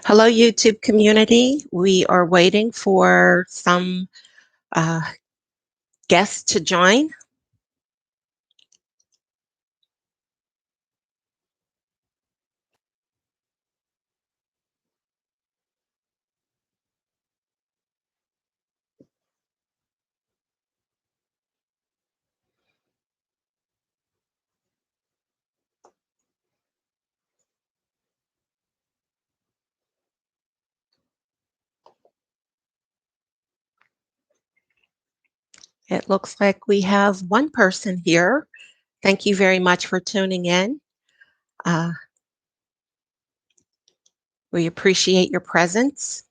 Hello, YouTube community. We are waiting for some uh, guests to join. It looks like we have one person here. Thank you very much for tuning in. Uh, we appreciate your presence.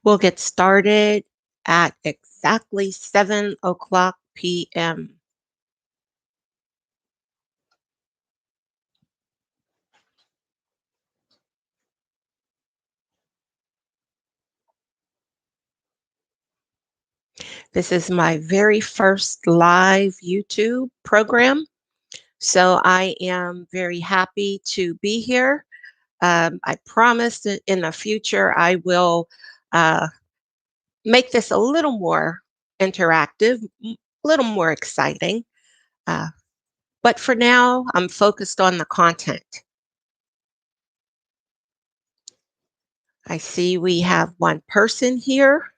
We'll get started at exactly 7 o'clock p.m. This is my very first live YouTube program, so I am very happy to be here. I promise that in the future I will uh, make this a little more interactive, a little more exciting. Uh, but for now, I'm focused on the content. I see we have one person here.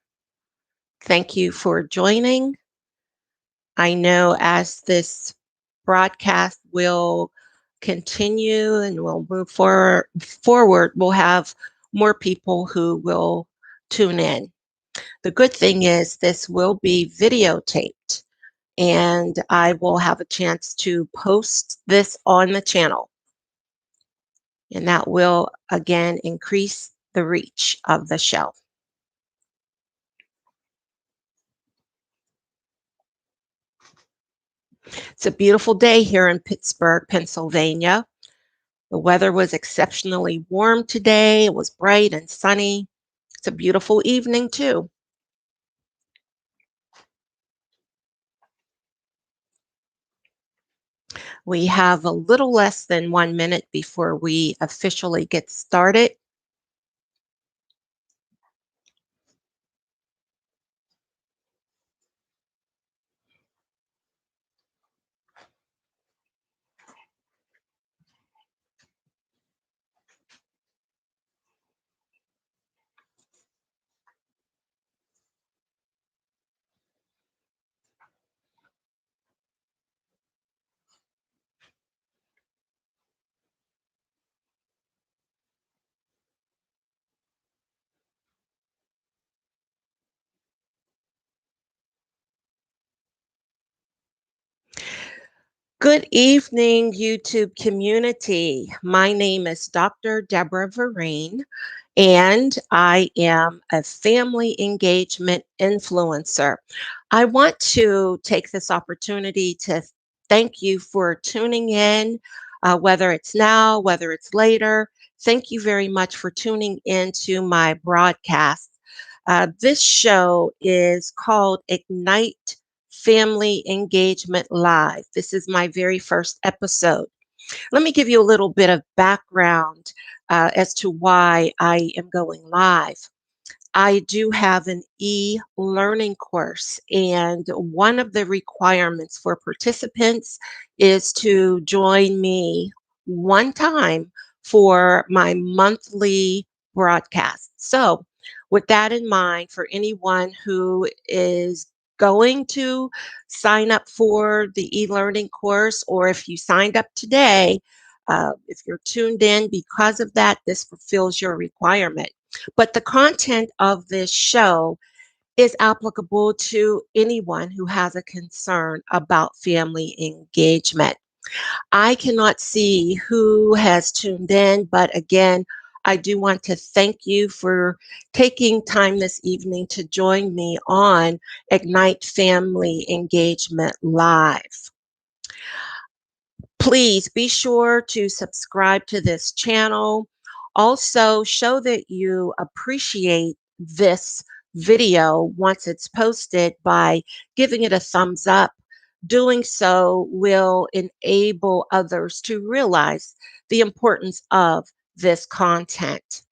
Thank you for joining. I know as this broadcast will continue and we'll move forward, we'll have more people who will tune in. The good thing is this will be videotaped and I will have a chance to post this on the channel. And that will again increase the reach of the show. It's a beautiful day here in Pittsburgh, Pennsylvania. The weather was exceptionally warm today. It was bright and sunny. It's a beautiful evening too. We have a little less than 1 minute before we officially get started. Good evening, YouTube community. My name is Dr. Deborah Vereen, and I am a family engagement influencer. I want to take this opportunity to thank you for tuning in, whether it's now, whether it's later. Thank you very much for tuning into my broadcast. This show is called Ignite Family Engagement Live. This is my very first episode. Let me give you a little bit of background as to why I am going live. I do have an e-learning course, and one of the requirements for participants is to join me one time for my monthly broadcast. So, with that in mind, for anyone who is going to sign up for the e-learning course, or if you signed up today, if you're tuned in because of that, this fulfills your requirement. But the content of this show is applicable to anyone who has a concern about family engagement. I cannot see who has tuned in, but again, I do want to thank you for taking time this evening to join me on Ignite Family Engagement Live. Please be sure to subscribe to this channel. Also, show that you appreciate this video once it's posted by giving it a thumbs up. Doing so will enable others to realize the importance of this content.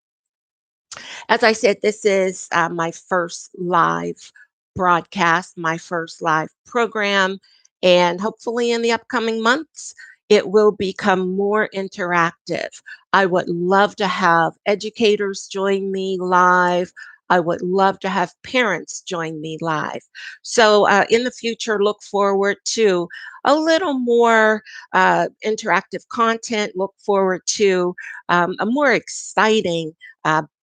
As I said, this is my first live broadcast, my first live program, and hopefully in the upcoming months, it will become more interactive. I would love to have educators join me live. I would love to have parents join me live. So, in the future, look forward to a little more interactive content. Look forward to a more exciting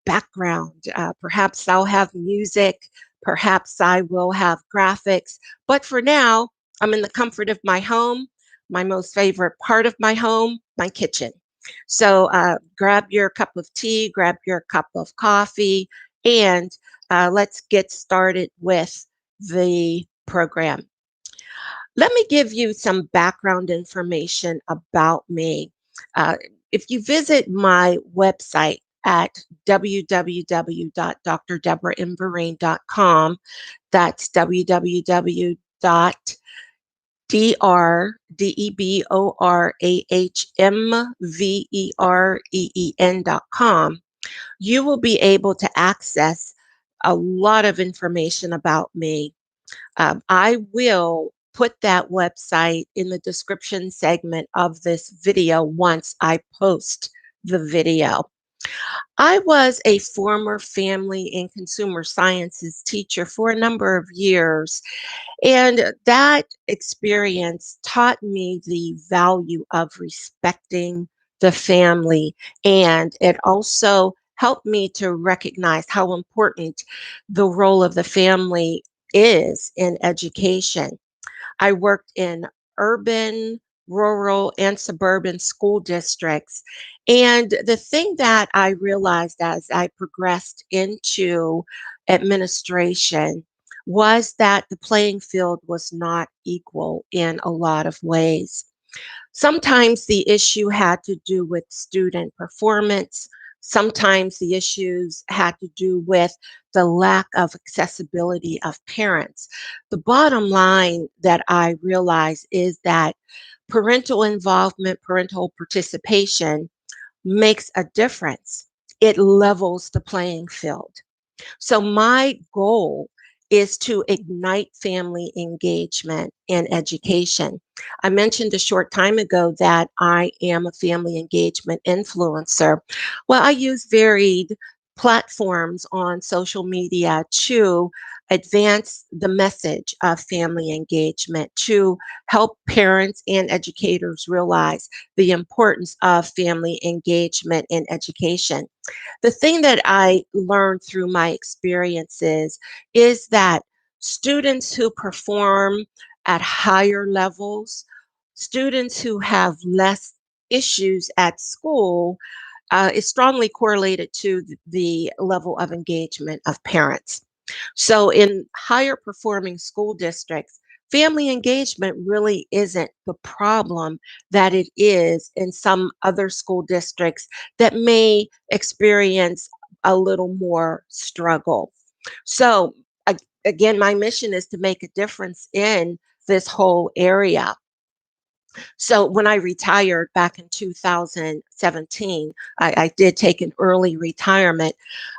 background. Perhaps I'll have music, perhaps I will have graphics. But for now, I'm in the comfort of my home, my most favorite part of my home, my kitchen. So grab your cup of tea, grab your cup of coffee, and let's get started with the program. Let me give you some background information about me. Uh, if you visit my website at www.drdeborahmvereen.com, that's www.drdeborahmvereen.com, you will be able to access a lot of information about me. I will put that website in the description segment of this video once I post the video. I was a former family and consumer sciences teacher for a number of years, and that experience taught me the value of respecting the family, and it also helped me to recognize how important the role of the family is in education. I worked in urban, rural, and suburban school districts. And the thing that I realized as I progressed into administration was that the playing field was not equal in a lot of ways. Sometimes the issue had to do with student performance. Sometimes the issues had to do with the lack of accessibility of parents. The bottom line that I realize is that parental involvement, parental participation makes a difference. It levels the playing field. So, my goal is to ignite family engagement in education. I mentioned a short time ago that I am a family engagement influencer. Well, I use varied platforms on social media to advance the message of family engagement, to help parents and educators realize the importance of family engagement in education. The thing that I learned through my experiences is that students who perform at higher levels, students who have less issues at school, is strongly correlated to the level of engagement of parents. So, in higher performing school districts, family engagement really isn't the problem that it is in some other school districts that may experience a little more struggle. So, again, my mission is to make a difference in this whole area. So when I retired back in 2017, I did take an early retirement.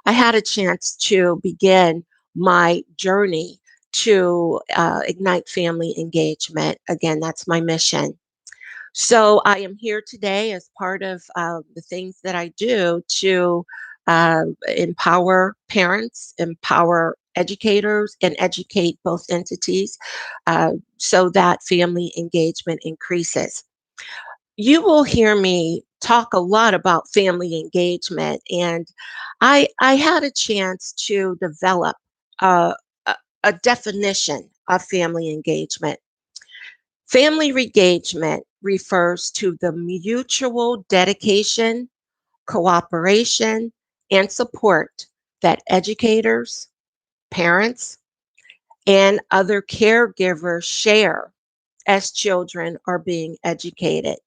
I had a chance to begin my journey to ignite family engagement. Again, that's my mission. So I am here today as part of the things that I do to empower parents, empower educators, and educate both entities so that family engagement increases. You will hear me talk a lot about family engagement, and I had a chance to develop a, a, a definition of family engagement. Family engagement refers to the mutual dedication, cooperation, and support that educators, parents, and other caregivers share as children are being educated.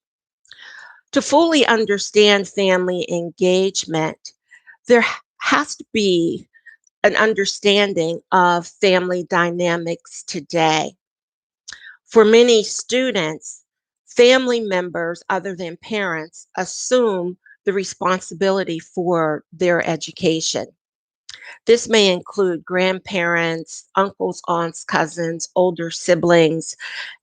To fully understand family engagement, there has to be an understanding of family dynamics today. For many students, family members other than parents assume the responsibility for their education. This may include grandparents, uncles, aunts, cousins, older siblings,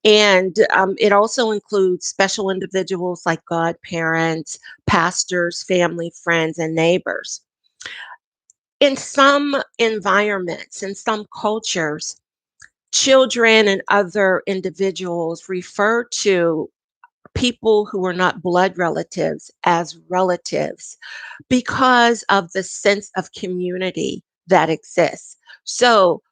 and it also includes special individuals like godparents, pastors, family, friends, and neighbors. In some environments, in some cultures, children and other individuals refer to people who are not blood relatives as relatives because of the sense of community that exists. So,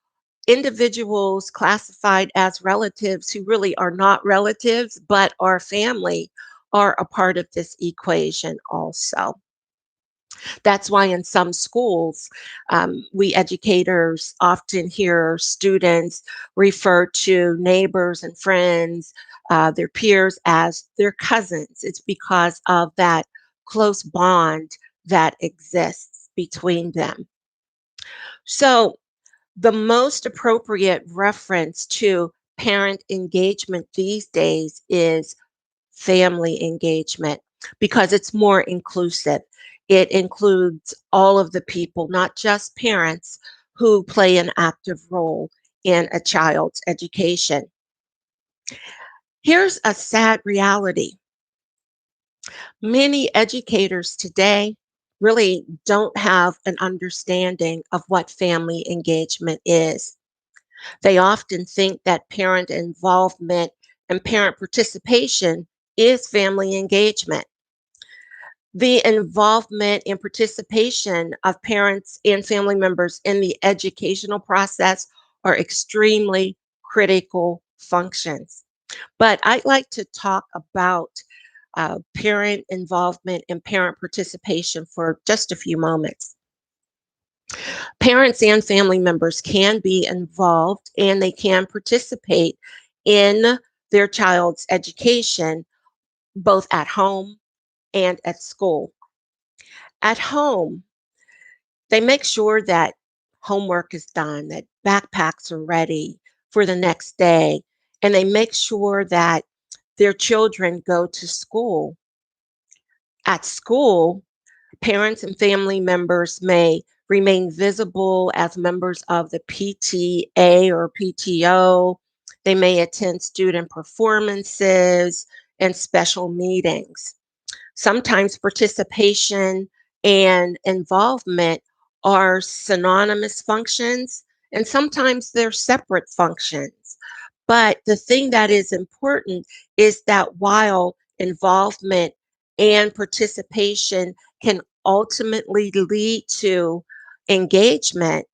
individuals classified as relatives who really are not relatives but are family are a part of this equation also. That's why in some schools, we educators often hear students refer to neighbors and friends, their peers, as their cousins. It's because of that close bond that exists between them. So, the most appropriate reference to parent engagement these days is family engagement because it's more inclusive. It includes all of the people, not just parents, who play an active role in a child's education. Here's a sad reality: many educators today really don't have an understanding of what family engagement is. They often think that parent involvement and parent participation is family engagement. The involvement and participation of parents and family members in the educational process are extremely critical functions. But I'd like to talk about parent involvement and parent participation for just a few moments. Parents and family members can be involved and they can participate in their child's education, both at home and at school. At home, they make sure that homework is done, that backpacks are ready for the next day, and they make sure that their children go to school. At school, parents and family members may remain visible as members of the PTA or PTO. They may attend student performances and special meetings. Sometimes participation and involvement are synonymous functions, and sometimes they're separate functions. But the thing that is important is that while involvement and participation can ultimately lead to engagement,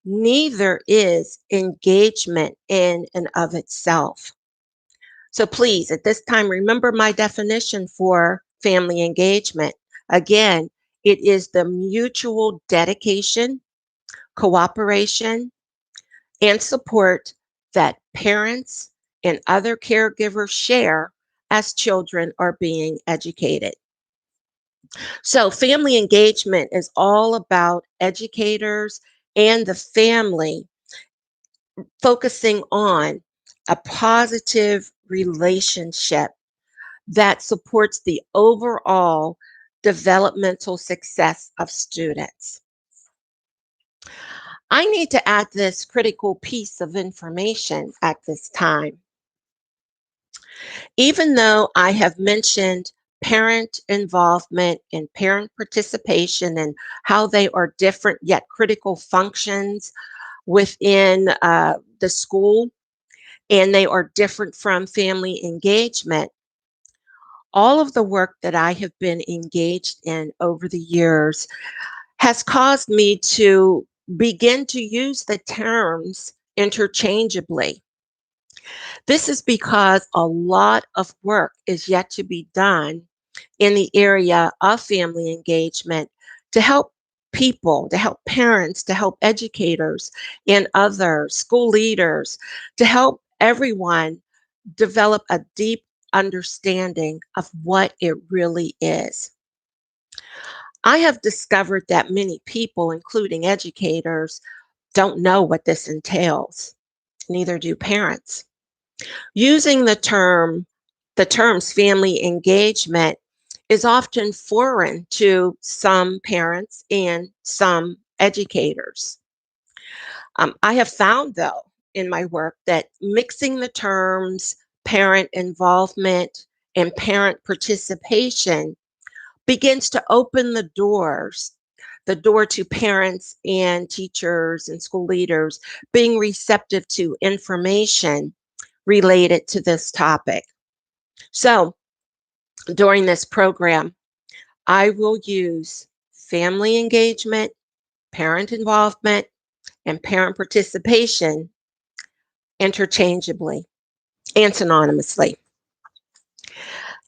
neither is engagement in and of itself. So please, at this time, remember my definition for family engagement. Again, it is the mutual dedication, cooperation, and support that parents and other caregivers share as children are being educated. So, family engagement is all about educators and the family focusing on a positive relationship that supports the overall developmental success of students. I need to add this critical piece of information at this time. Even though I have mentioned parent involvement and parent participation and how they are different yet critical functions within the school, and they are different from family engagement, all of the work that I have been engaged in over the years has caused me to begin to use the terms interchangeably. This is because a lot of work is yet to be done in the area of family engagement to help people, to help parents, to help educators and other school leaders, to help everyone develop a deep understanding of what it really is. I have discovered that many people, including educators, don't know what this entails. Neither do parents. Using the terms family engagement is often foreign to some parents and some educators. I have found, though, in my work that mixing the terms parent involvement and parent participation begins to open the door to parents and teachers and school leaders being receptive to information related to this topic. So, during this program, I will use family engagement, parent involvement, and parent participation interchangeably and synonymously.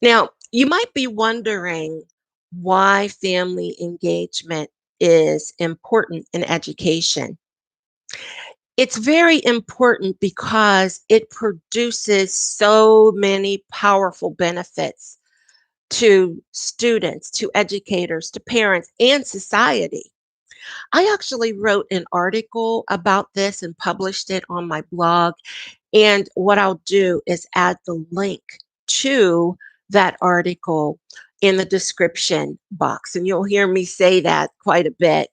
Now, you might be wondering why family engagement is important in education. It's very important because it produces so many powerful benefits to students, to educators, to parents, and society. I actually wrote an article about this and published it on my blog. And what I'll do is add the link to that article in the description box. And you'll hear me say that quite a bit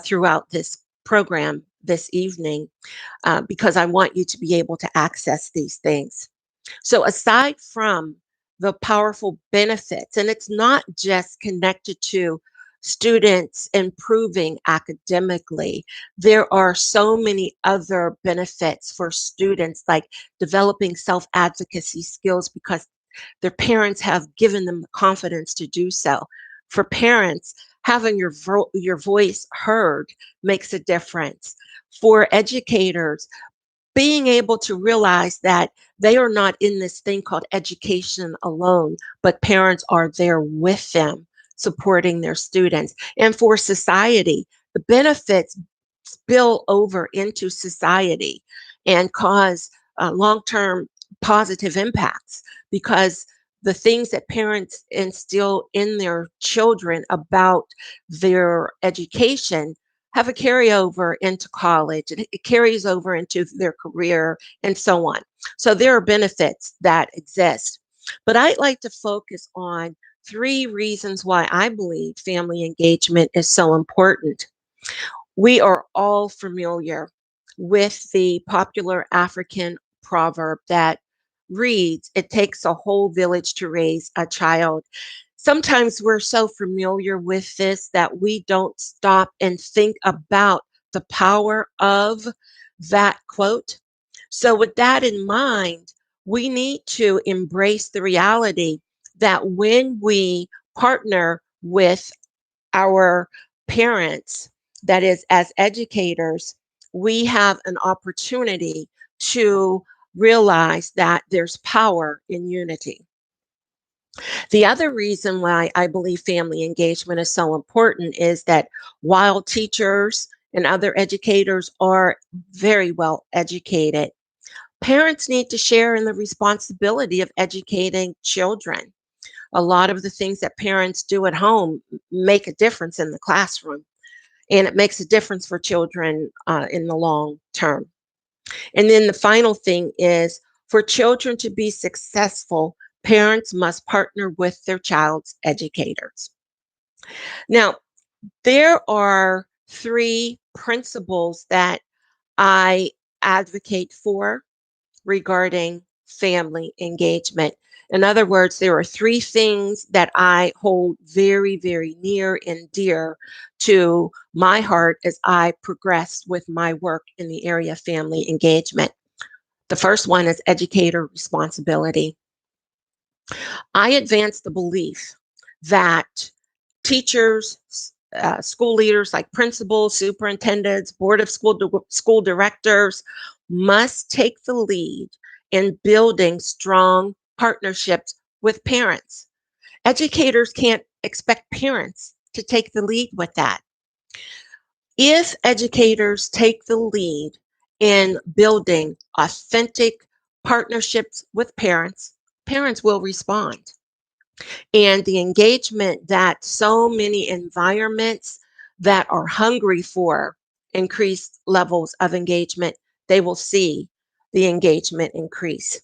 throughout this program this evening because I want you to be able to access these things. So, aside from the powerful benefits, and it's not just connected to students improving academically, there are so many other benefits for students, like developing self advocacy skills because their parents have given them the confidence to do so. For parents, having your voice heard makes a difference. For educators, being able to realize that they are not in this thing called education alone, but parents are there with them, supporting their students. And for society, the benefits spill over into society and cause long term positive impacts because the things that parents instill in their children about their education have a carryover into college and it carries over into their career and so on. So there are benefits that exist. But I'd like to focus on three reasons why I believe family engagement is so important. We are all familiar with the popular African proverb that reads, "It takes a whole village to raise a child." Sometimes we're so familiar with this that we don't stop and think about the power of that quote. So, with that in mind, we need to embrace the reality that when we partner with our parents, that is, as educators, we have an opportunity to realize that there's power in unity. The other reason why I believe family engagement is so important is that while teachers and other educators are very well educated, parents need to share in the responsibility of educating children. A lot of the things that parents do at home make a difference in the classroom, and it makes a difference for children in the long term. And then the final thing is for children to be successful, parents must partner with their child's educators. Now, there are three principles that I advocate for regarding family engagement. In other words, there are three things that I hold very, very near and dear to my heart as I progress with my work in the area of family engagement. The first one is educator responsibility. I advance the belief that teachers, school leaders like principals, superintendents, board of school directors must take the lead in building strong partnerships with parents. Educators can't expect parents to take the lead with that. If educators take the lead in building authentic partnerships with parents, parents will respond. And the engagement that so many environments that are hungry for increased levels of engagement, they will see the engagement increase.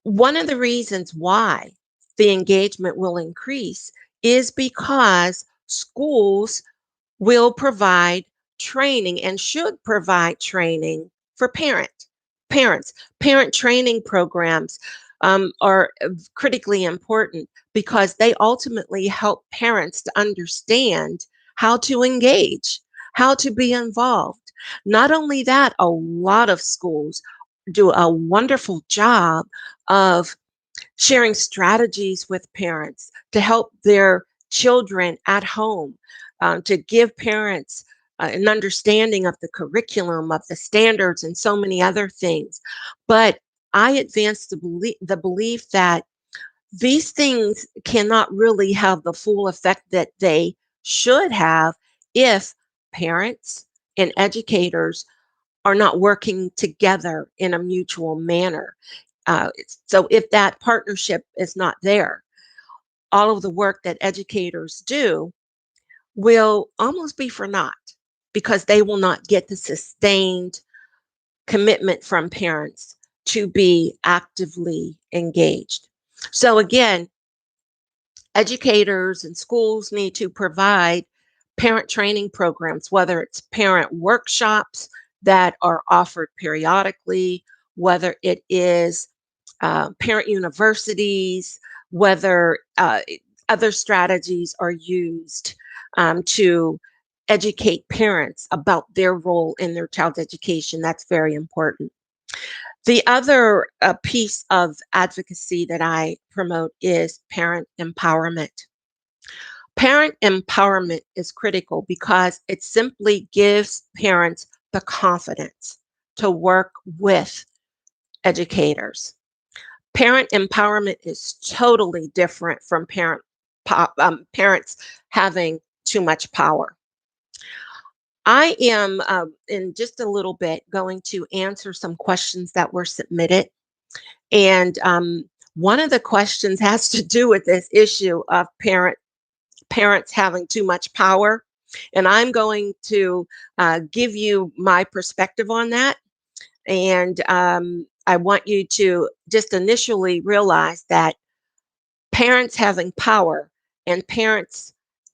One of the reasons why the engagement will increase is because schools will provide training and should provide training for parents. Parent training programs are critically important because they ultimately help parents to understand how to engage, how to be involved. Not only that, a lot of schools do a wonderful job of sharing strategies with parents to help their children at home, to give parents an understanding of the curriculum, of the standards, and so many other things. But I advance the belief that these things cannot really have the full effect that they should have if parents and educators are not working together in a mutual manner. So if that partnership is not there, all of the work that educators do will almost be for naught because they will not get the sustained commitment from parents to be actively engaged. So again, educators and schools need to provide parent training programs, whether it's parent workshops that are offered periodically, whether it is parent universities, whether other strategies are used to educate parents about their role in their child's education. That's very important. The other piece of advocacy that I promote is parent empowerment. Parent empowerment is critical because it simply gives parents the confidence to work with educators. Parent empowerment is totally different from parents having too much power. I am, in just a little bit, going to answer some questions that were submitted. And one of the questions has to do with this issue of parents having too much power. And I'm going to give you my perspective on that. And I want you to just initially realize that parents having power and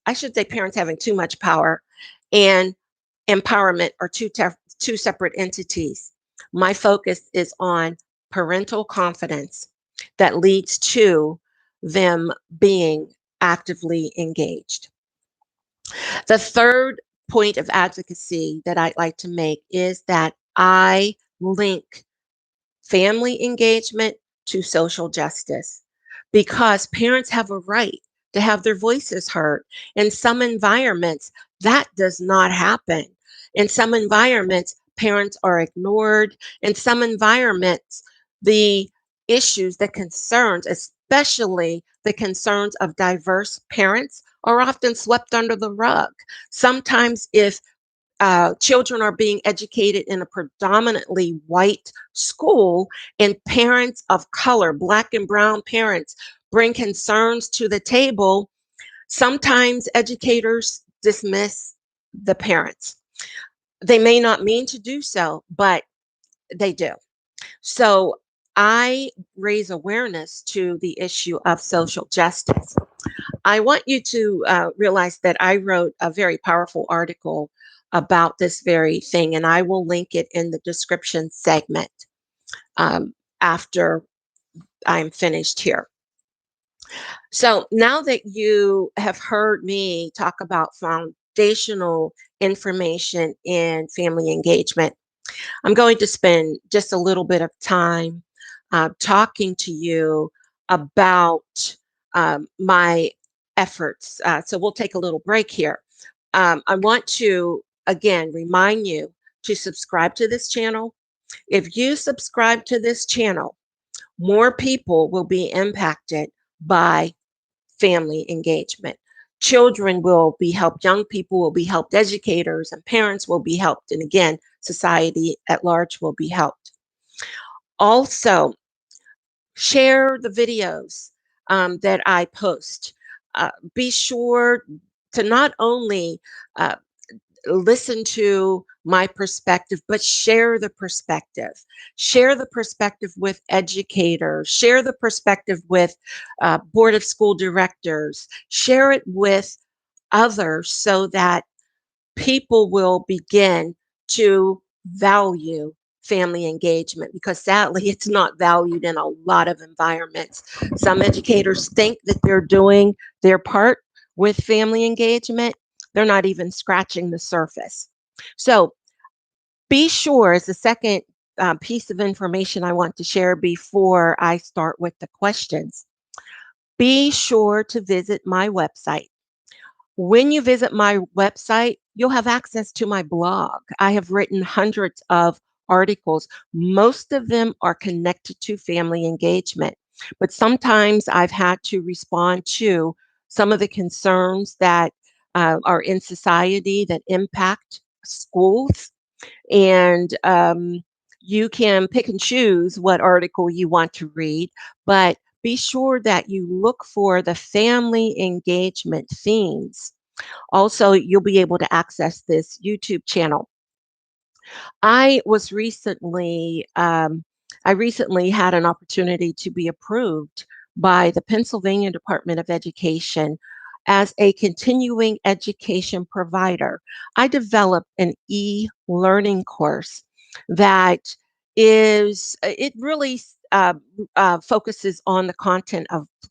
I should say parents having too much power and empowerment are two separate entities. My focus is on parental confidence that leads to them being actively engaged. The third point of advocacy that I'd like to make is that I link family engagement to social justice because parents have a right to have their voices heard. In some environments, that does not happen. In some environments, parents are ignored. In some environments, the issues, the concerns, especially the concerns of diverse parents, are often swept under the rug. Sometimes, if children are being educated in a predominantly white school, and parents of color, Black and brown parents, bring concerns to the table, sometimes educators dismiss the parents. They may not mean to do so, but they do. So I raise awareness to the issue of social justice. I want you to realize that I wrote a very powerful article about this very thing, and I will link it in the description segment after I'm finished here. So now that you have heard me talk about foundational information in family engagement, I'm going to spend just a little bit of time talking to you about my efforts. So we'll take a little break here. I want to, again, remind you to subscribe to this channel. If you subscribe to this channel, more people will be impacted by family engagement. Children will be helped, young people will be helped, educators and parents will be helped, and again, society at large will be helped. Also, Share the videos that I post. Be sure to not only uh, listen to my perspective, but share the perspective. Share the perspective with educators, share the perspective with Board of School directors, share it with others so that people will begin to value family engagement because sadly it's not valued in a lot of environments. Some educators think that they're doing their part with family engagement. They're not even scratching the surface. So be sure, as the second piece of information I want to share before I start with the questions, be sure to visit my website. When you visit my website, you'll have access to my blog. I have written hundreds of articles. Most of them are connected to family engagement, but sometimes I've had to respond to some of the concerns that are in society that impact schools. And you can pick and choose what article you want to read, but be sure that you look for the family engagement themes. Also, you'll be able to access this YouTube channel. I was recently, I recently had an opportunity to be approved by the Pennsylvania Department of Education as a continuing education provider. I developed an e-learning course that it really focuses on the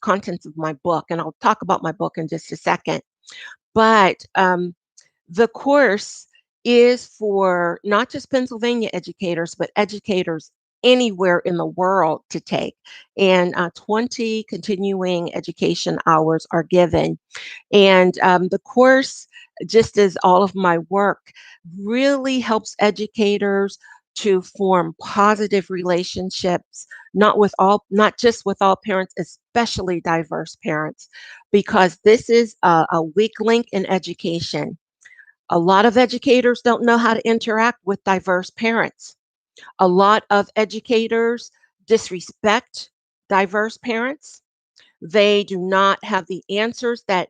contents of my book, and I'll talk about my book in just a second. But the course is for not just Pennsylvania educators, but educators anywhere in the world to take. And 20 continuing education hours are given. And the course, just as all of my work, really helps educators to form positive relationships, not just with all parents, especially diverse parents, because this is a weak link in education. A lot of educators don't know how to interact with diverse parents. A lot of educators disrespect diverse parents. They do not have the answers that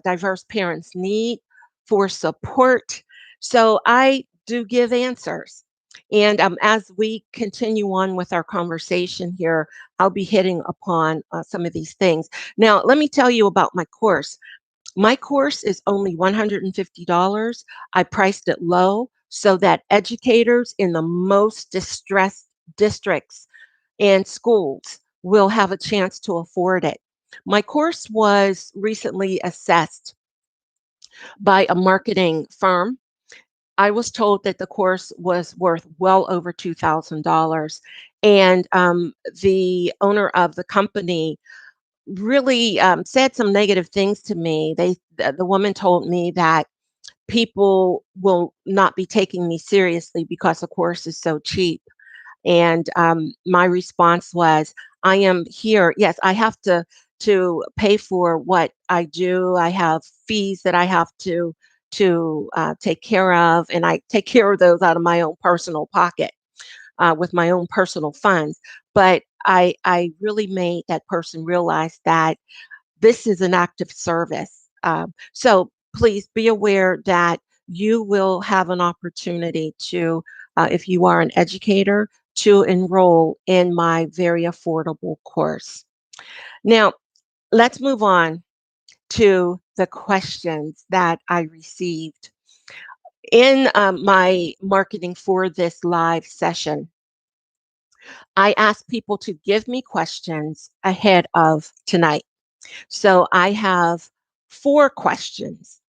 diverse parents need for support. So I do give answers. And as we continue on with our conversation here, I'll be hitting upon some of these things. Now, let me tell you about my course. My course is only $150. I priced it low so that educators in the most distressed districts and schools will have a chance to afford it. My course was recently assessed by a marketing firm. I was told that the course was worth well over $2,000. And the owner of the company really said some negative things to me. The woman told me that people will not be taking me seriously because the course is so cheap. And my response was, I am here. Yes, I have to pay for what I do. I have fees that I have to take care of, and I take care of those out of my own personal pocket with my own personal funds. But I really made that person realize that this is an act of service. So please be aware that you will have an opportunity to, if you are an educator, to enroll in my very affordable course. Now, let's move on to the questions that I received. In my marketing for this live session, I asked people to give me questions ahead of tonight. So I have four questions.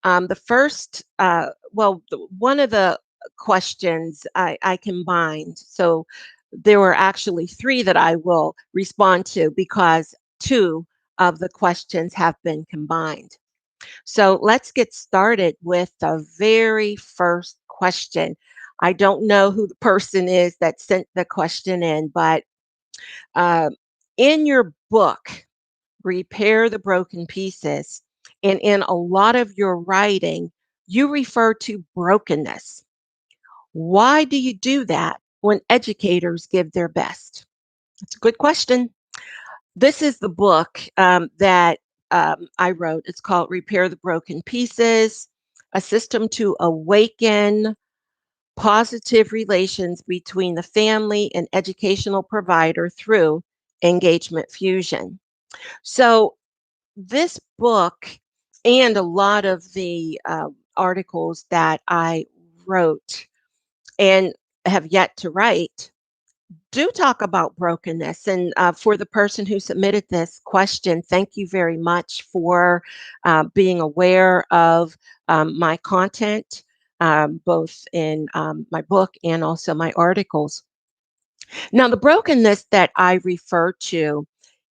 The first, one of the questions I combined. So there were actually three that I will respond to because two of the questions have been combined. So let's get started with the very first question. I don't know who the person is that sent the question in, but uh, in your book, Repair the Broken Pieces, and in a lot of your writing, you refer to brokenness. Why do you do that when educators give their best? It's a good question. This is the book that I wrote. It's called Repair the Broken Pieces, a system to awaken positive relations between the family and educational provider through engagement fusion. So, this book and a lot of the articles that I wrote and have yet to write do talk about brokenness. And for the person who submitted this question, thank you very much for being aware of my content, both in my book and also my articles. Now, the brokenness that I refer to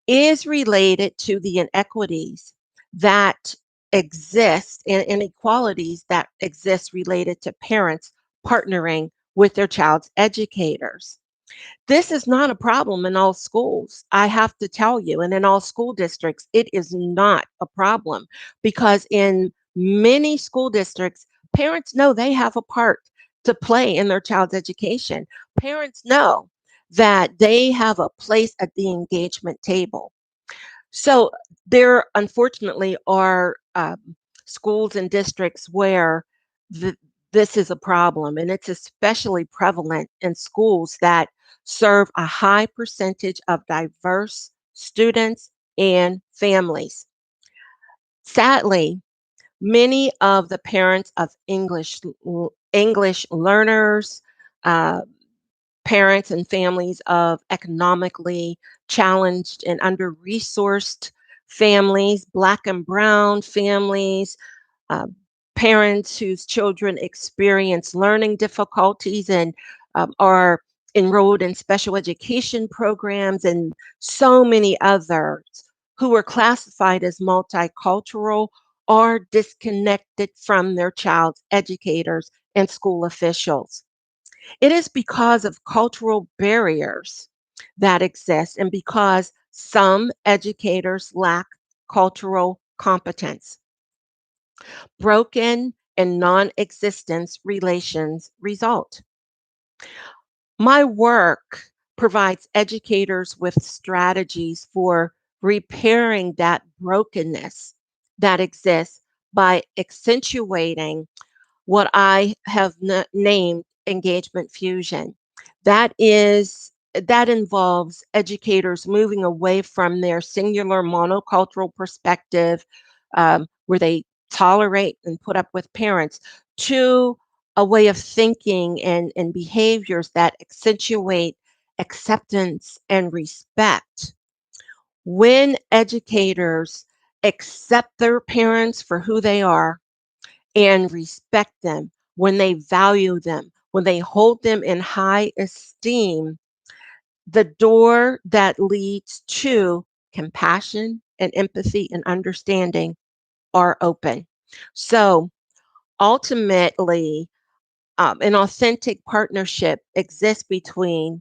is related to the inequities that exist and inequalities that exist related to parents partnering with their child's educators. This is not a problem in all schools, I have to tell you, and in all school districts, it is not a problem because in many school districts, parents know they have a part to play in their child's education. Parents know that they have a place at the engagement table. So there, unfortunately, are schools and districts where th- this is a problem, and it's especially prevalent in schools that serve a high percentage of diverse students and families. Sadly, many of the parents of English learners, uh, parents and families of economically challenged and under-resourced families, Black and brown families, uh, parents whose children experience learning difficulties and are enrolled in special education programs, and so many others who are classified as multicultural are disconnected from their child's educators and school officials. It is because of cultural barriers that exist and because some educators lack cultural competence. Broken and non existence relations result. My work provides educators with strategies for repairing that brokenness that exists by accentuating what I have named engagement fusion. That involves educators moving away from their singular monocultural perspective, where they tolerate and put up with parents, to a way of thinking and behaviors that accentuate acceptance and respect. When educators accept their parents for who they are and respect them, when they value them, when they hold them in high esteem, the door that leads to compassion and empathy and understanding are open. So ultimately, an authentic partnership exists between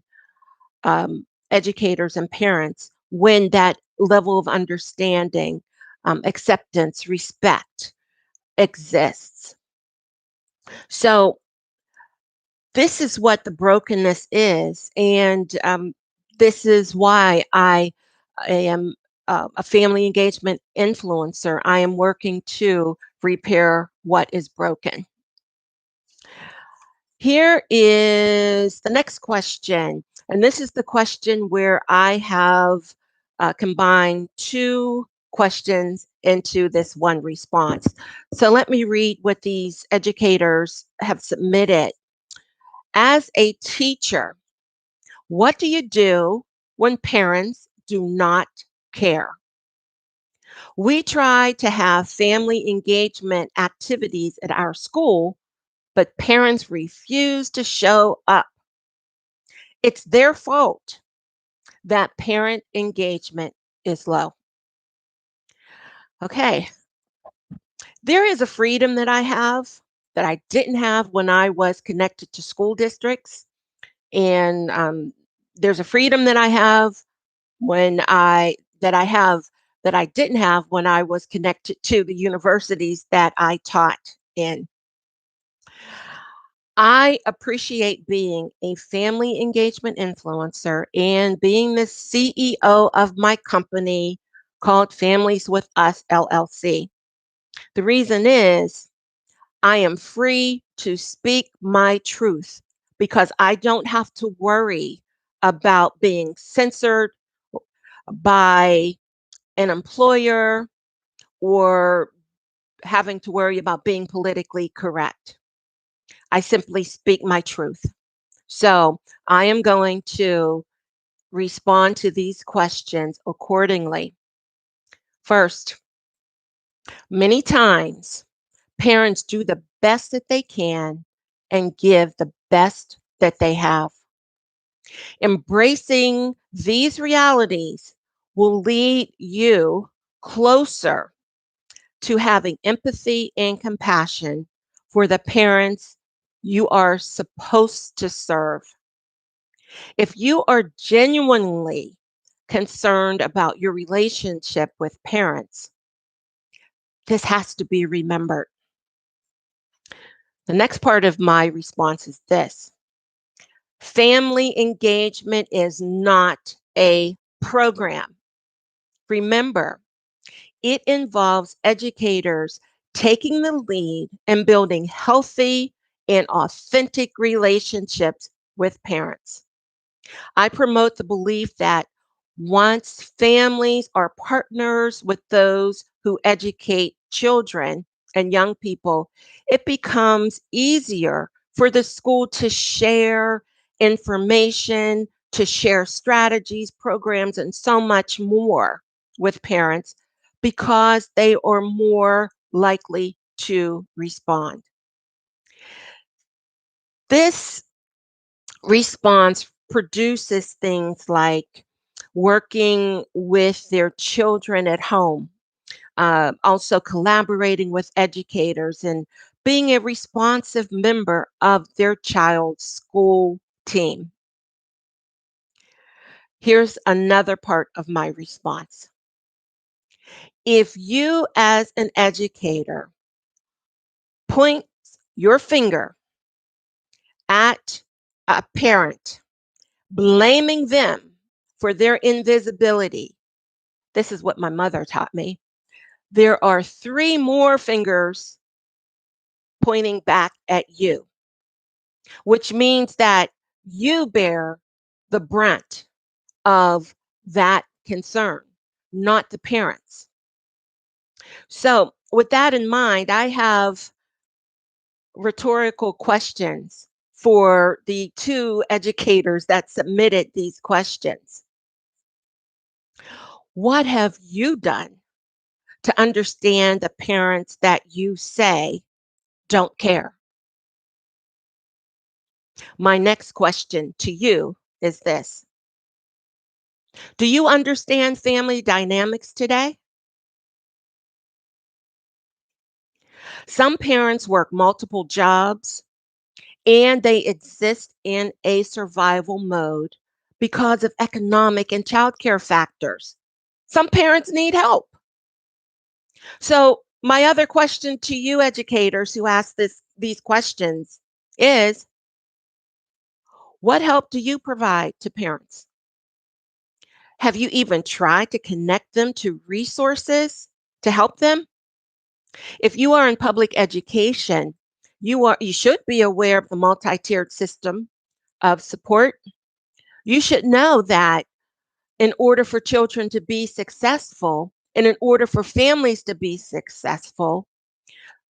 educators and parents when that level of understanding, acceptance, respect exists. So this is what the brokenness is. And this is why I am a family engagement influencer. I am working to repair what is broken. Here is the next question. And this is the question where I have combined two questions into this one response. So let me read what these educators have submitted. As a teacher, what do you do when parents do not care? We try to have family engagement activities at our school, but parents refuse to show up. It's their fault that parent engagement is low. Okay, there is a freedom that I have that I didn't have when I was connected to school districts. And there's a freedom that I have when I have that I didn't have when I was connected to the universities that I taught in. I appreciate being a family engagement influencer and being the CEO of my company called Families with Us LLC. The reason is I am free to speak my truth because I don't have to worry about being censored by an employer or having to worry about being politically correct. I simply speak my truth. So I am going to respond to these questions accordingly. First, many times parents do the best that they can and give the best that they have. Embracing these realities will lead you closer to having empathy and compassion for the parents you are supposed to serve. If you are genuinely concerned about your relationship with parents, this has to be remembered. The next part of my response is this: family engagement is not a program. Remember, it involves educators taking the lead and building healthy and authentic relationships with parents. I promote the belief that once families are partners with those who educate children and young people, it becomes easier for the school to share information, to share strategies, programs, and so much more with parents because they are more likely to respond. This response produces things like working with their children at home, also collaborating with educators, and being a responsive member of their child's school team. Here's another part of my response. If you, as an educator, point your finger at a parent, blaming them for their invisibility, this is what my mother taught me. There are three more fingers pointing back at you, which means that you bear the brunt of that concern, not the parents. So, with that in mind, I have rhetorical questions for the two educators that submitted these questions. What have you done to understand the parents that you say don't care? My next question to you is this: do you understand family dynamics today? Some parents work multiple jobs and they exist in a survival mode because of economic and childcare factors. Some parents need help. So, my other question to you educators who ask these questions is, what help do you provide to parents? Have you even tried to connect them to resources to help them? If you are in public education, you should be aware of the multi-tiered system of support. You should know that in order for children to be successful and in order for families to be successful,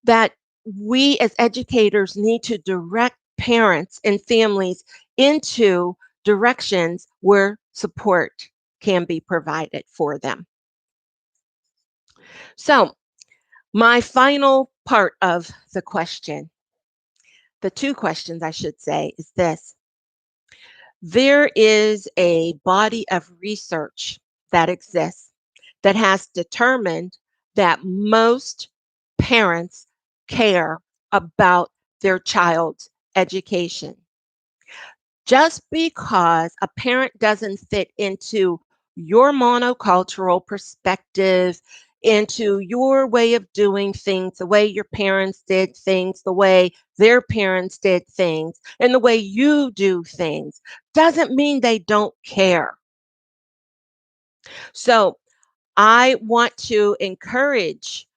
that we as educators need to direct parents and families into directions where support can be provided for them. So, my final part of the question, the two questions I should say, is this: there is a body of research that exists that has determined that most parents care about their child's education. Just because a parent doesn't fit into your monocultural perspective into your way of doing things, the way your parents did things, the way their parents did things, and the way you do things, doesn't mean they don't care. So I want to encourage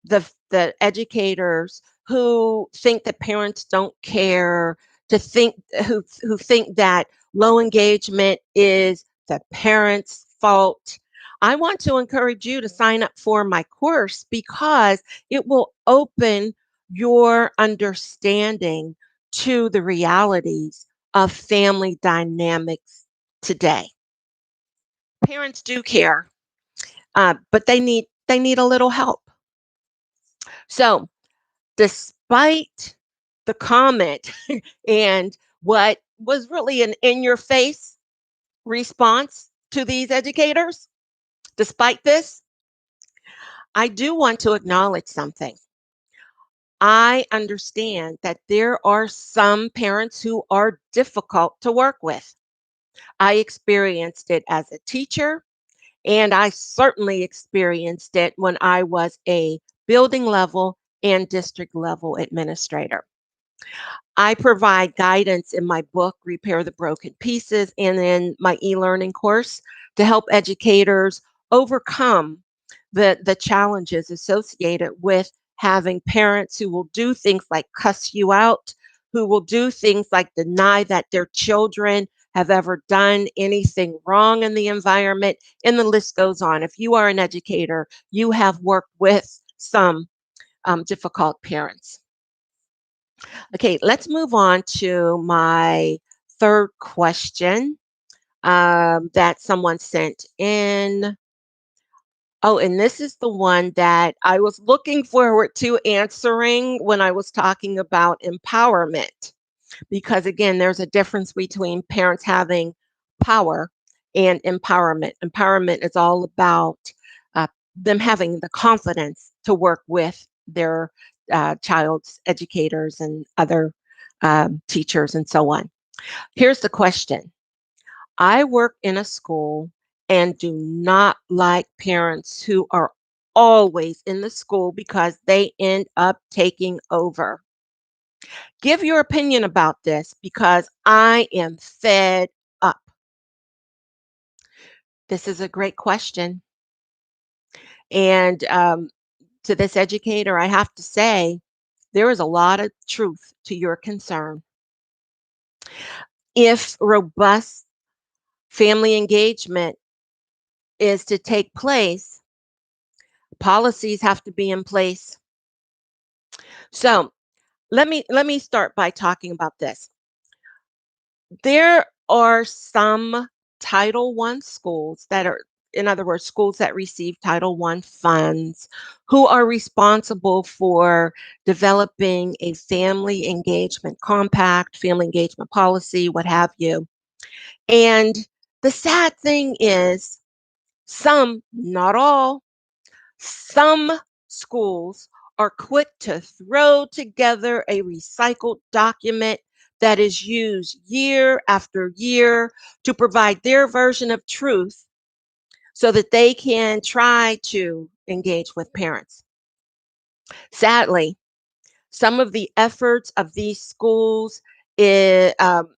the educators who think that parents don't care, to think who think that low engagement is the parents' fault. I want to encourage you to sign up for my course because it will open your understanding to the realities of family dynamics today. Parents do care, but they need a little help. So despite the comment and what was really an in your face response to these educators, despite this, I do want to acknowledge something. I understand that there are some parents who are difficult to work with. I experienced it as a teacher, and I certainly experienced it when I was a building level and district level administrator. I provide guidance in my book, Repair the Broken Pieces, and in my e learning course to help educators overcome the challenges associated with having parents who will do things like cuss you out, who will do things like deny that their children have ever done anything wrong in the environment, and the list goes on. If you are an educator, you have worked with some difficult parents. Okay, let's move on to my third question that someone sent in. Oh, and this is the one that I was looking forward to answering when I was talking about empowerment. Because again, there's a difference between parents having power and empowerment. Empowerment is all about uh, them having the confidence to work with their child's educators and other teachers and so on. Here's the question. I work in a school and do not like parents who are always in the school because they end up taking over. Give your opinion about this because I am fed up. This is a great question. And to this educator, I have to say, there is a lot of truth to your concern. If robust family engagement is to take place, policies have to be in place. So let me start by talking about this. There are some Title I schools that are, in other words, schools that receive Title I funds who are responsible for developing a family engagement compact, family engagement policy, what have you. And the sad thing is, some, not all, some schools are quick to throw together a recycled document that is used year after year to provide their version of truth so that they can try to engage with parents. Sadly, some of the efforts of these schools i- um,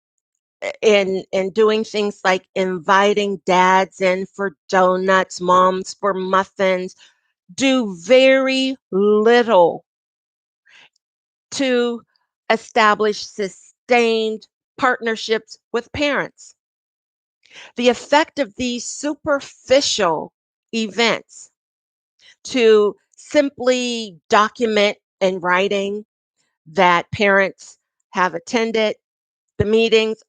in doing things like inviting dads in for donuts, moms for muffins, do very little to establish sustained partnerships with parents. The effect of these superficial events to simply document in writing that parents have attended the meetings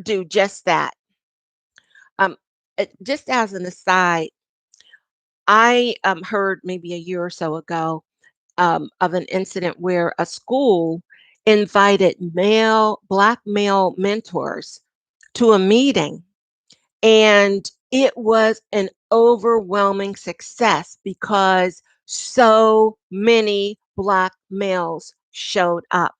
do just that. Um, just as an aside, I heard maybe a year or so ago of an incident where a school invited black male mentors to a meeting, and it was an overwhelming success because so many black males showed up.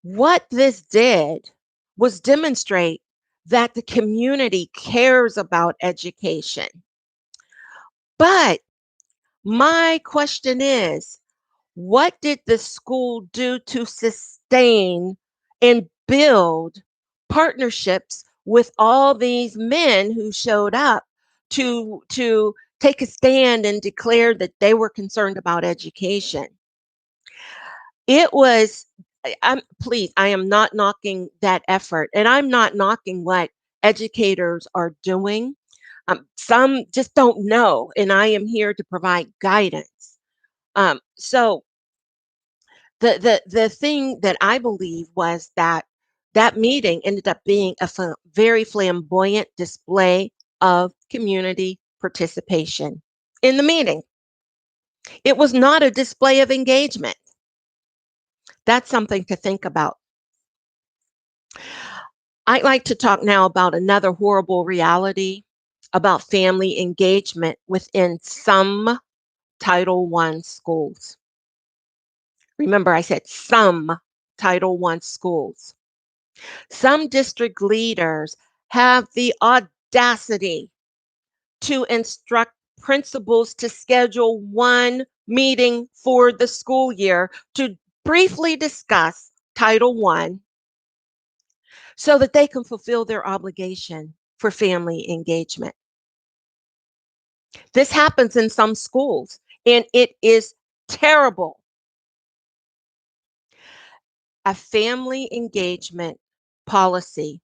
What this did was demonstrate that the community cares about education. But My question is, what did the school do to sustain and build partnerships with all these men who showed up to take a stand and declare that they were concerned about education? It was I'm please, I am not knocking that effort, and I'm not knocking what educators are doing. Some just don't know, and I am here to provide guidance. So the thing that I believe was that that meeting ended up being a very flamboyant display of community participation in the meeting. It was not a display of engagement. That's something to think about. I'd like to talk now about another horrible reality about family engagement within some Title I schools. Remember, I said some Title I schools. Some district leaders have the audacity to instruct principals to schedule one meeting for the school year to briefly discuss Title I so that they can fulfill their obligation for family engagement. This happens in some schools, and it is terrible. A family engagement policy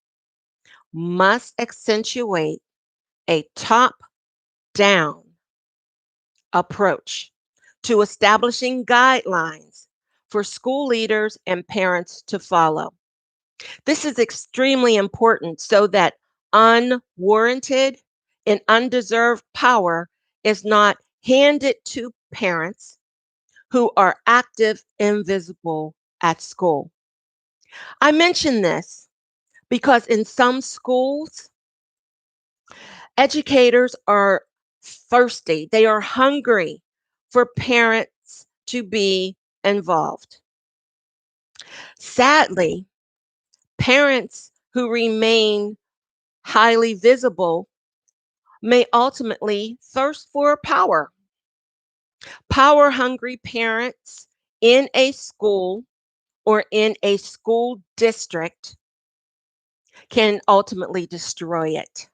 must accentuate a top down approach to establishing guidelines for school leaders and parents to follow. This is extremely important so that unwarranted and undeserved power is not handed to parents who are active and visible at school. I mention this because in some schools, educators are thirsty, they are hungry for parents to be involved. Sadly, parents who remain highly visible may ultimately thirst for power. Power hungry parents in a school or in a school district can ultimately destroy it.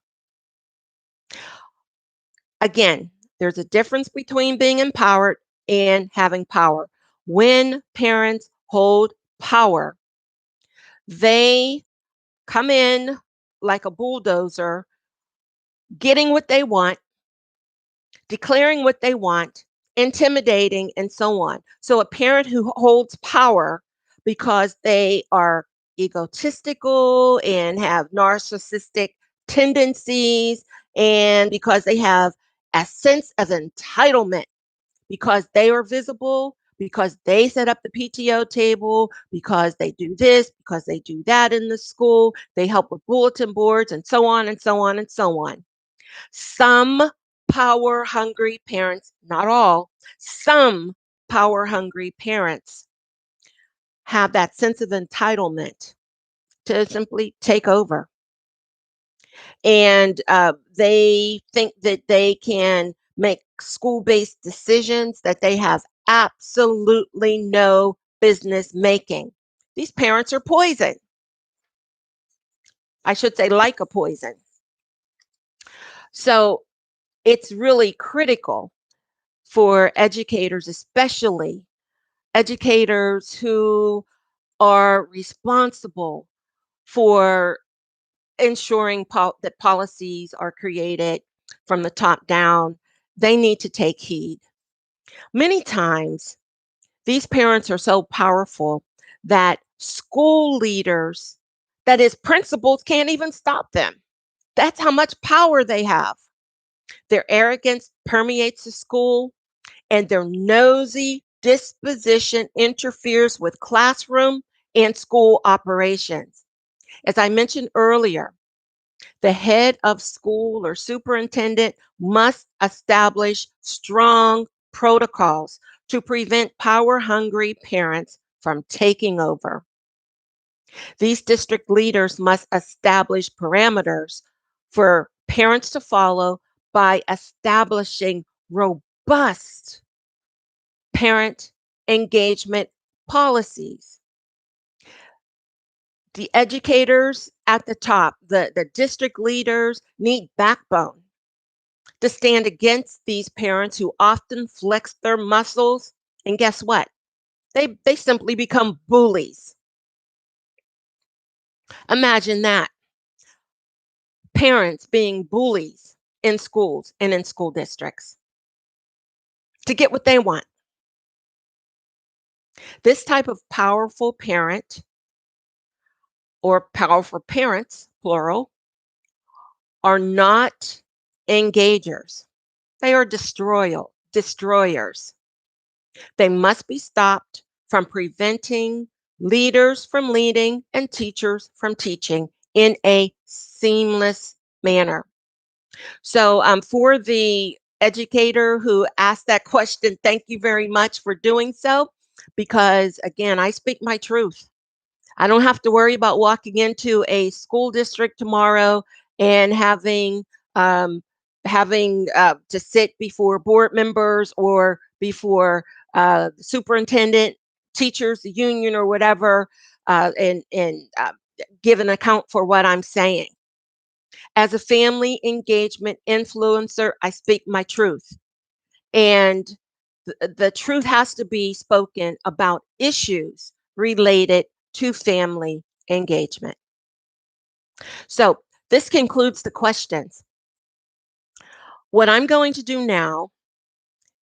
Again, there's a difference between being empowered and having power. When parents hold power, they come in like a bulldozer, getting what they want, declaring what they want, intimidating, and so on. So, a parent who holds power because they are egotistical and have narcissistic tendencies, and because they have a sense of entitlement, because they are visible, because they set up the PTO table, because they do this, because they do that in the school, they help with bulletin boards, and so on and so on and so on. Some power hungry parents, not all, some power hungry parents have that sense of entitlement to simply take over. And they think that they can make school based decisions that they have absolutely no business making. These parents are poison. I should say, like a poison. So it's really critical for educators, especially educators who are responsible for ensuring that policies are created from the top down. They need to take heed. Many times, these parents are so powerful that school leaders, that is, principals, can't even stop them. That's how much power they have. Their arrogance permeates the school, and their nosy disposition interferes with classroom and school operations. As I mentioned earlier, the head of school or superintendent must establish strong protocols to prevent power hungry parents from taking over. These district leaders must establish parameters for parents to follow by establishing robust parent engagement policies. The educators at the top, the district leaders need backbone to stand against these parents who often flex their muscles. And guess what? They simply become bullies. Imagine that, parents being bullies in schools and in school districts to get what they want. This type of powerful parent or powerful parents, plural, are not engagers. They are destroyers. They must be stopped from preventing leaders from leading and teachers from teaching in a seamless manner. So, for the educator who asked that question, thank you very much for doing so. Because again, I speak my truth. I don't have to worry about walking into a school district tomorrow and um, having to sit before board members or before the superintendent, teachers, the union, or whatever, and give an account for what I'm saying. As a family engagement influencer, I speak my truth. And the truth has to be spoken about issues related to family engagement. So, this concludes the questions. What I'm going to do now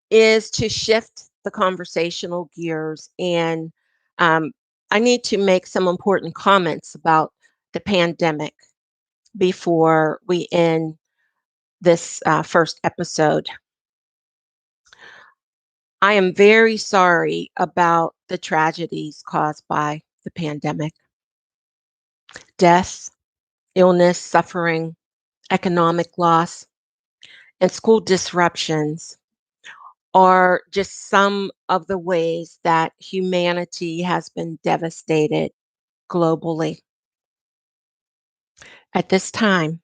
is to shift the conversational gears, and um, I need to make some important comments about the pandemic before we end this first episode. I am very sorry about the tragedies caused by the pandemic. Death, illness, suffering, economic loss, and school disruptions are just some of the ways that humanity has been devastated globally. At this time,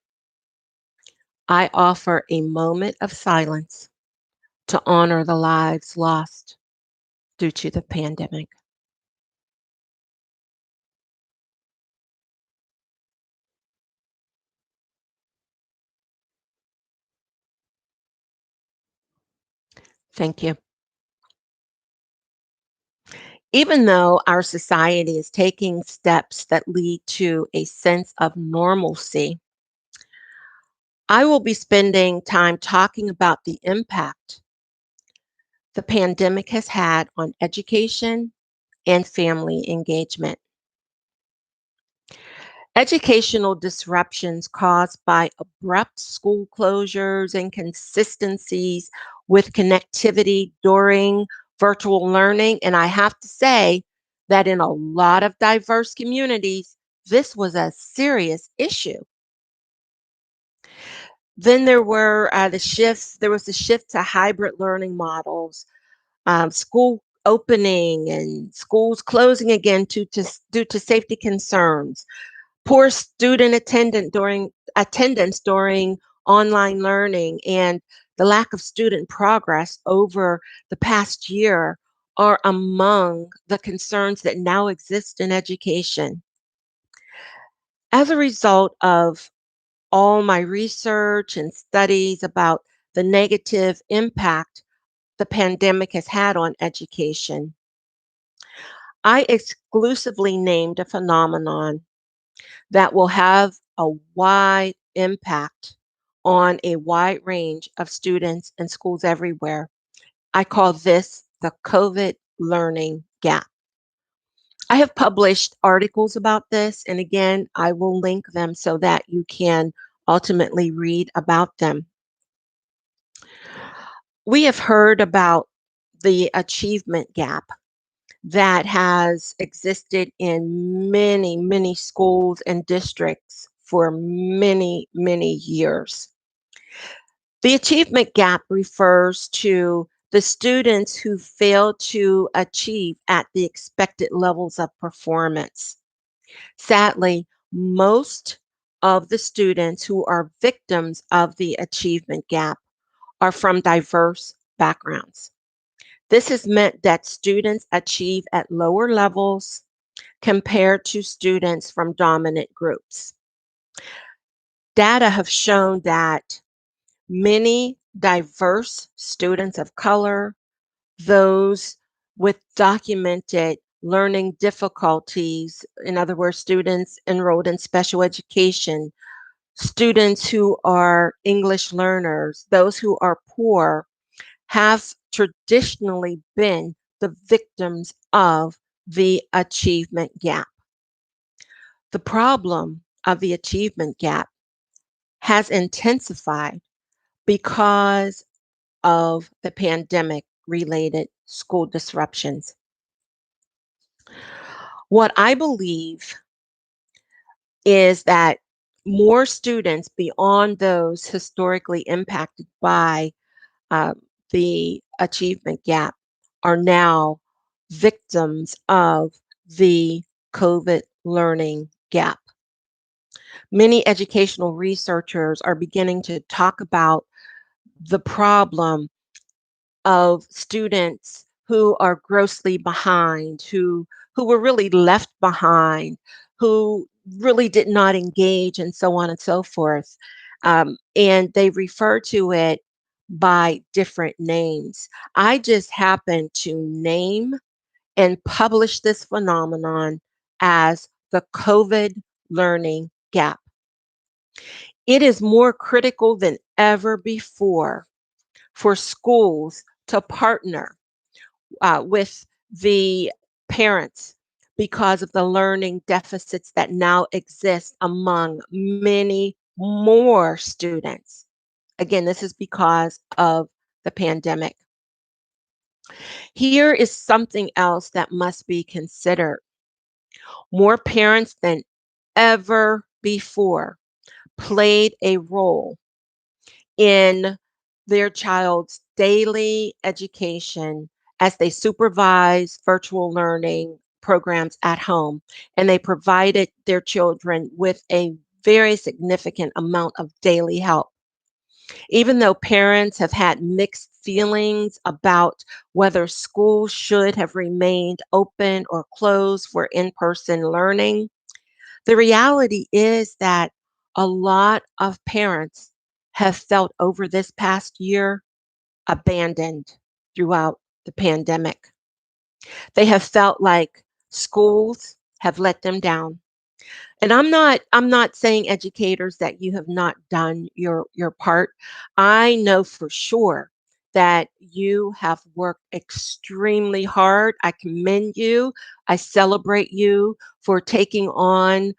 I offer a moment of silence to honor the lives lost due to the pandemic. Thank you. Even though our society is taking steps that lead to a sense of normalcy, I will be spending time talking about the impact the pandemic has had on education and family engagement. Educational disruptions caused by abrupt school closures and consistencies with connectivity during virtual learning. And I have to say that in a lot of diverse communities, this was a serious issue. Then there was the shift to hybrid learning models, school opening and schools closing again due to safety concerns, poor student attendance during online learning, and the lack of student progress over the past year are among the concerns that now exist in education. As a result of all my research and studies about the negative impact the pandemic has had on education, I exclusively named a phenomenon that will have a wide impact on a wide range of students and schools everywhere. I call this the COVID learning gap. I have published articles about this, and again, I will link them so that you can ultimately read about them. We have heard about the achievement gap that has existed in many, many schools and districts for many, many years. The achievement gap refers to the students who fail to achieve at the expected levels of performance. Sadly, most of the students who are victims of the achievement gap are from diverse backgrounds. This has meant that students achieve at lower levels compared to students from dominant groups. Data have shown that many diverse students of color, those with documented learning difficulties, in other words, students enrolled in special education, students who are English learners, those who are poor, have traditionally been the victims of the achievement gap. The problem of the achievement gap has intensified because of the pandemic related school disruptions. What I believe is that more students beyond those historically impacted by uh, the achievement gap are now victims of the COVID learning gap. Many educational researchers are beginning to talk about the problem of students who are grossly behind, who were really left behind, who really did not engage, and so on and so forth. And they refer to it by different names. I just happen to name and publish this phenomenon as the COVID learning gap. It is more critical than ever before for schools to partner with the parents because of the learning deficits that now exist among many more students. Again, this is because of the pandemic. Here is something else that must be considered. More parents than ever before played a role in their child's daily education as they supervise virtual learning programs at home, and they provided their children with a very significant amount of daily help. Even though parents have had mixed feelings about whether schools should have remained open or closed for in person learning, the reality is that a lot of parents have felt over this past year abandoned throughout the pandemic. They have felt like schools have let them down. And I'm not saying educators that you have not done your part. I know for sure that you have worked extremely hard. I commend you. I celebrate you for taking on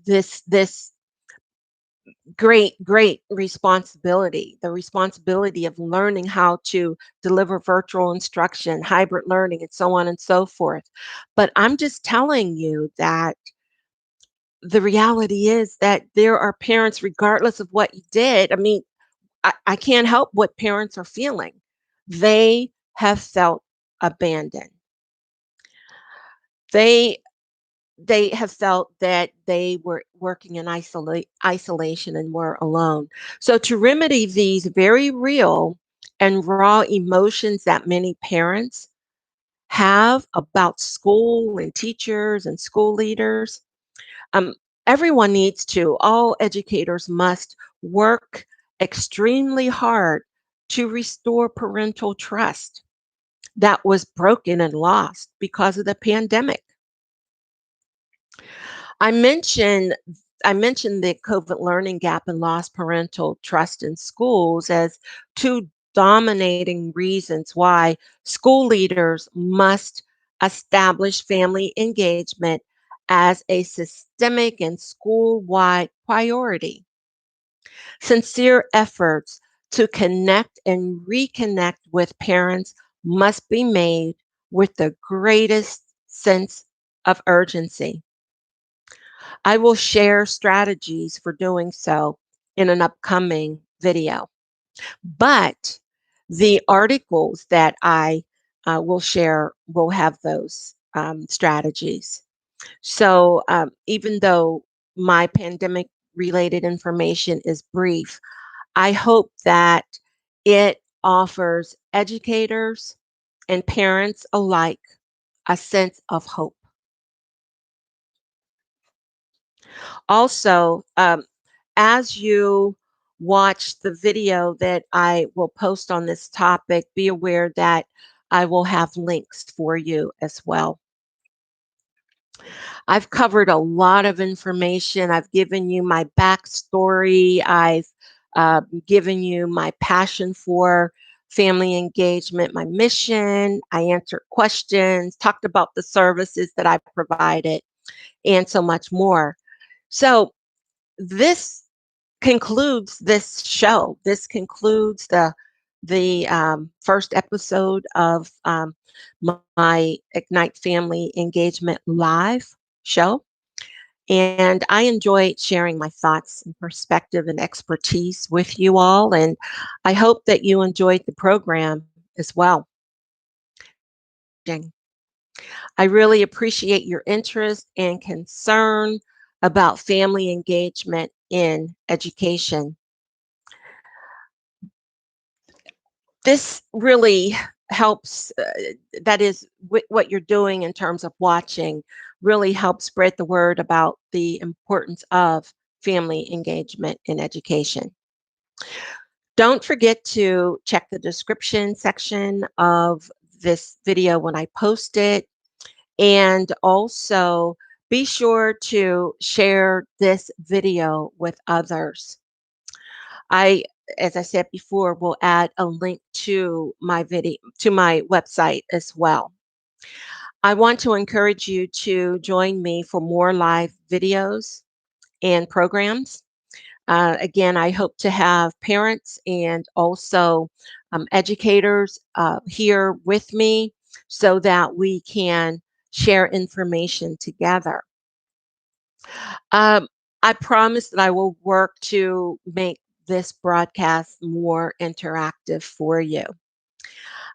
this great responsibility, the responsibility of learning how to deliver virtual instruction, hybrid learning, and so on and so forth. But I'm just telling you that the reality is that there are parents, regardless of what you did. I mean, I can't help what parents are feeling. They have felt abandoned. They they have felt that they were working in isolation and were alone. So to remedy these very real and raw emotions that many parents have about school and teachers and school leaders, um, everyone needs to, all educators must work extremely hard to restore parental trust that was broken and lost because of the pandemic. I mentioned I mentioned the COVID learning gap and lost parental trust in schools as two dominating reasons why school leaders must establish family engagement as a systemic and school-wide priority. Sincere efforts to connect and reconnect with parents must be made with the greatest sense of urgency. I will share strategies for doing so in an upcoming video. But the articles that I will share will have those strategies. So even though my pandemic related information is brief, I hope that it offers educators and parents alike a sense of hope. Also, as you watch the video that I will post on this topic, be aware that I will have links for you as well. I've covered a lot of information. I've given you my backstory. I've given you my passion for family engagement, my mission. I answered questions, talked about the services that I provided, and so much more. So, this concludes this show. This concludes the first episode of my Ignite Family Engagement Live show. And I enjoyed sharing my thoughts and perspective and expertise with you all. And I hope that you enjoyed the program as well. I really appreciate your interest and concern about family engagement in education. This really helps, that is, what you're doing in terms of watching really helps spread the word about the importance of family engagement in education. Don't forget to check the description section of this video when I post it. And also be sure to share this video with others. I, as I said before, will add a link to my video, to my website as well. I want to encourage you to join me for more live videos and programs. Again, I hope to have parents and also educators here with me so that we can share information together. Um, I promise that I will work to make this broadcast more interactive for you.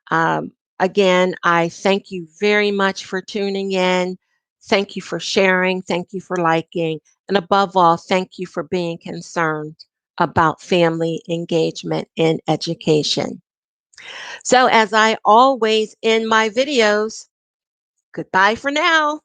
Um, Again, I thank you very much for tuning in. Thank you for sharing. Thank you for liking. And above all, thank you for being concerned about family engagement in education. So, as I always end my videos, goodbye for now.